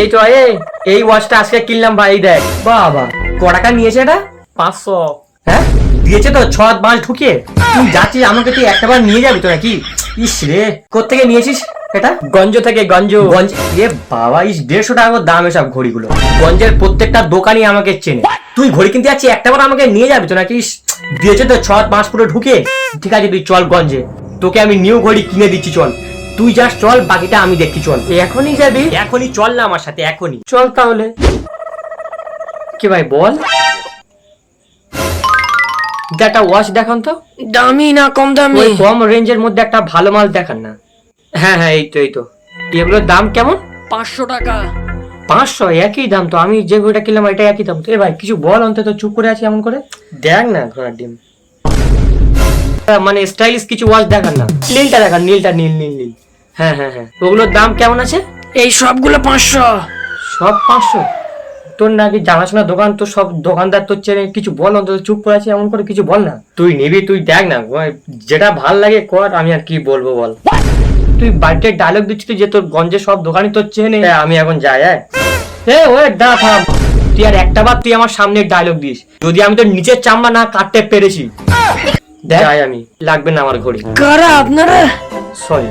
এই তো এই ওয়াচটা আজকে কিনলাম ভাই, দেখ বাবা ক টাকা নিয়েছে এটা? 500। হ্যাঁ দিয়েছে তো 6 মাস ঢুকিয়ে। তুই যাচ্ছিস আমাকে, তুই একটাবার নিয়ে যাবি তো নাকি? ইস রে, কোত্থেকে নিয়েছিস এটা? গঞ্জ থেকে। গঞ্জ এ বাবা, ইস 150 টাকা দাম এসব ঘড়িগুলো। গঞ্জের প্রত্যেকটা দোকানই আমাকে চেনে। তুই ঘড়ি কিনতে যাচ্ছিস, একটাবার আমাকে নিয়ে যাবি তো নাকি? দিয়েছে তো 6 মাস পুরো ঢুকে। ঠিক আছে তুই চল গঞ্জে, তোকে আমি নিউ ঘড়ি কিনে দিচ্ছি, চল তুই যাস, চল বাকিটা আমি দেখছি। চল এখনই যাবি? এখনই চল না আমার সাথে, এখনই চল তাহলে। কি ভাই বল, একটা ওয়াচ দেখান তো। দামি না কম দামি? ওই কম রেঞ্জের মধ্যে একটা ভালো মাল দেখান না। হ্যাঁ হ্যাঁ এই তো এগুলোর দাম কেমন? 500 টাকা। 500? একই দাম তো, আমি যে ঘড়িটা কিনলাম এটা একই দাম তো। এ ভাই কিছু বল, অন্তত চুপ করে আছি এমন করে। দেখ না ঘোড়ার ডিম, মানে স্টাইলিশ কিছু ওয়াচ দেখান না। নীলটা দেখান, নীলটা, নীল নীল নীল। হ্যাঁ হ্যাঁ হ্যাঁ, ওগুলোর দাম কেমন আছে? এই সবগুলো 500। সব 500? তোর নাকি জানাশোনা দোকান, তো সব দোকানদার তোর চেনে। কিছু বল, অন্তত চুপ করে আছি এমন করে কিছু বল না। তুই নিবি, তুই দেখ না, যেটা ভাল লাগে কর, আমি আর কি বলবো বল। তুই বাড়িতে ডায়লগ দিচ্ছিস যে তোর গঞ্জে সব দোকানই তোর চেনে। আমি এখন যাই। ওই দাঁড়া থাম, তুই আর একটা বার তুই আমার সামনে ডায়লগ দিস, যদি আমি তোর নিচের চামড়া না কাটতে পেরেছি। দেখ আমি, লাগবে না আমার ঘড়ি। কারা আপনারা? সরি।